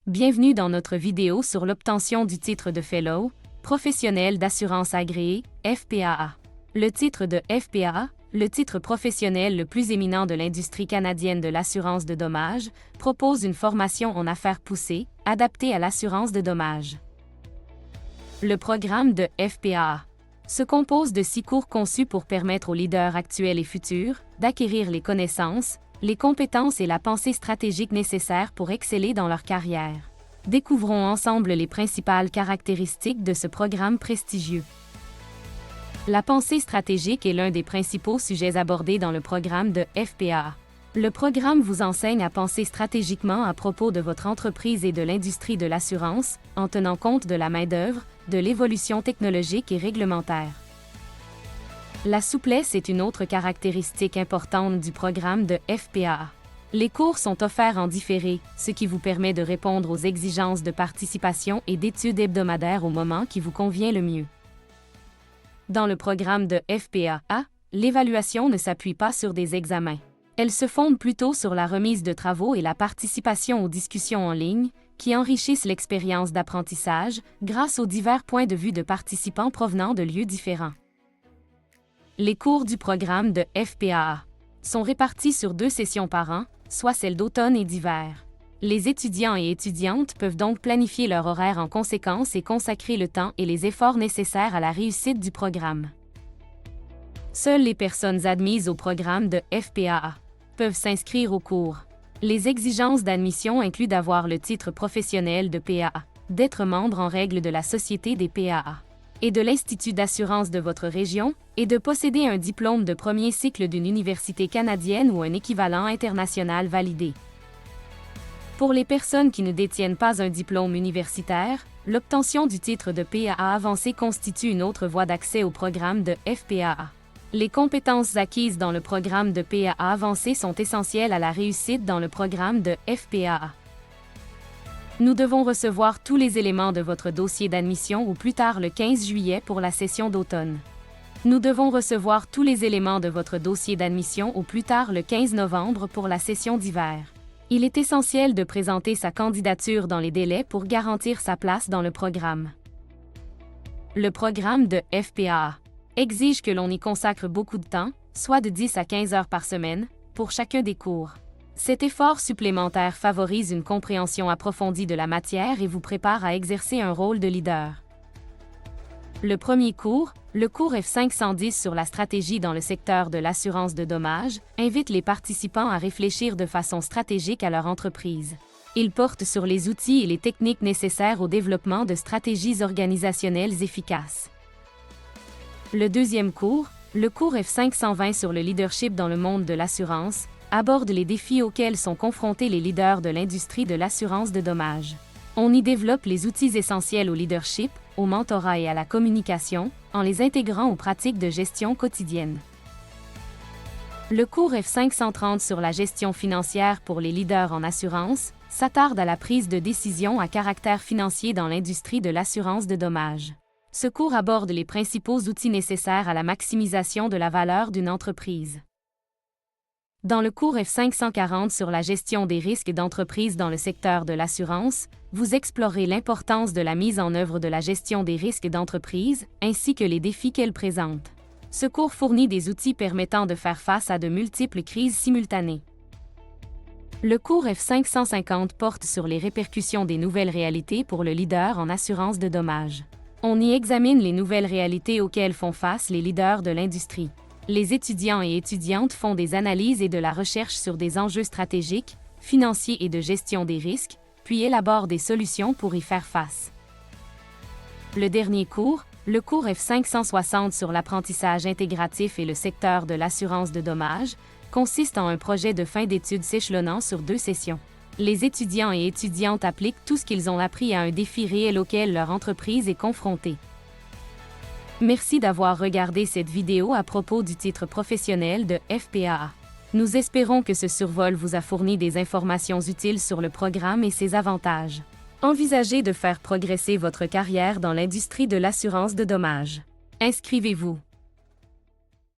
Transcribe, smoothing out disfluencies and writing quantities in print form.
Bienvenue dans notre vidéo sur l'obtention du titre de Fellow, professionnel d'assurance agréé, FPAA. Le titre de FPAA, le titre professionnel le plus éminent de l'industrie canadienne de l'assurance de dommages, propose une formation en affaires poussée, adaptée à l'assurance de dommages. Le programme de FPAA se compose de 6 cours conçus pour permettre aux leaders actuels et futurs d'acquérir les connaissances, les compétences et la pensée stratégique nécessaires pour exceller dans leur carrière. Découvrons ensemble les principales caractéristiques de ce programme prestigieux. La pensée stratégique est l'un des principaux sujets abordés dans le programme de FPAA. Le programme vous enseigne à penser stratégiquement à propos de votre entreprise et de l'industrie de l'assurance, en tenant compte de la main-d'œuvre, de l'évolution technologique et réglementaire. La souplesse est une autre caractéristique importante du programme de FPAA. Les cours sont offerts en différé, ce qui vous permet de répondre aux exigences de participation et d'études hebdomadaires au moment qui vous convient le mieux. Dans le programme de FPAA, l'évaluation ne s'appuie pas sur des examens. Elle se fonde plutôt sur la remise de travaux et la participation aux discussions en ligne, qui enrichissent l'expérience d'apprentissage grâce aux divers points de vue de participants provenant de lieux différents. Les cours du programme de FPAA sont répartis sur 2 sessions par an, soit celles d'automne et d'hiver. Les étudiants et étudiantes peuvent donc planifier leur horaire en conséquence et consacrer le temps et les efforts nécessaires à la réussite du programme. Seules les personnes admises au programme de FPAA peuvent s'inscrire aux cours. Les exigences d'admission incluent d'avoir le titre professionnel de PAA, d'être membre en règle de la Société des PAA et de l'Institut d'assurance de votre région, et de posséder un diplôme de premier cycle d'une université canadienne ou un équivalent international validé. Pour les personnes qui ne détiennent pas un diplôme universitaire, l'obtention du titre de PAA avancé constitue une autre voie d'accès au programme de FPAA. Les compétences acquises dans le programme de PAA avancé sont essentielles à la réussite dans le programme de FPAA. Nous devons recevoir tous les éléments de votre dossier d'admission au plus tard le 15 juillet pour la session d'automne. Nous devons recevoir tous les éléments de votre dossier d'admission au plus tard le 15 novembre pour la session d'hiver. Il est essentiel de présenter sa candidature dans les délais pour garantir sa place dans le programme. Le programme de FPAA exige que l'on y consacre beaucoup de temps, soit de 10 à 15 heures par semaine, pour chacun des cours. Cet effort supplémentaire favorise une compréhension approfondie de la matière et vous prépare à exercer un rôle de leader. Le premier cours, le cours F510 sur la stratégie dans le secteur de l'assurance de dommages, invite les participants à réfléchir de façon stratégique à leur entreprise. Il porte sur les outils et les techniques nécessaires au développement de stratégies organisationnelles efficaces. Le deuxième cours, le cours F520 sur le leadership dans le monde de l'assurance, aborde les défis auxquels sont confrontés les leaders de l'industrie de l'assurance de dommages. On y développe les outils essentiels au leadership, au mentorat et à la communication, en les intégrant aux pratiques de gestion quotidienne. Le cours F530 sur la gestion financière pour les leaders en assurance s'attarde à la prise de décision à caractère financier dans l'industrie de l'assurance de dommages. Ce cours aborde les principaux outils nécessaires à la maximisation de la valeur d'une entreprise. Dans le cours F540 sur la gestion des risques d'entreprise dans le secteur de l'assurance, vous explorez l'importance de la mise en œuvre de la gestion des risques d'entreprise, ainsi que les défis qu'elle présente. Ce cours fournit des outils permettant de faire face à de multiples crises simultanées. Le cours F550 porte sur les répercussions des nouvelles réalités pour le leader en assurance de dommages. On y examine les nouvelles réalités auxquelles font face les leaders de l'industrie. Les étudiants et étudiantes font des analyses et de la recherche sur des enjeux stratégiques, financiers et de gestion des risques, puis élaborent des solutions pour y faire face. Le dernier cours, le cours F560 sur l'apprentissage intégratif et le secteur de l'assurance de dommages, consiste en un projet de fin d'études s'échelonnant sur 2 sessions. Les étudiants et étudiantes appliquent tout ce qu'ils ont appris à un défi réel auquel leur entreprise est confrontée. Merci d'avoir regardé cette vidéo à propos du titre professionnel de FPAA. Nous espérons que ce survol vous a fourni des informations utiles sur le programme et ses avantages. Envisagez de faire progresser votre carrière dans l'industrie de l'assurance de dommages. Inscrivez-vous.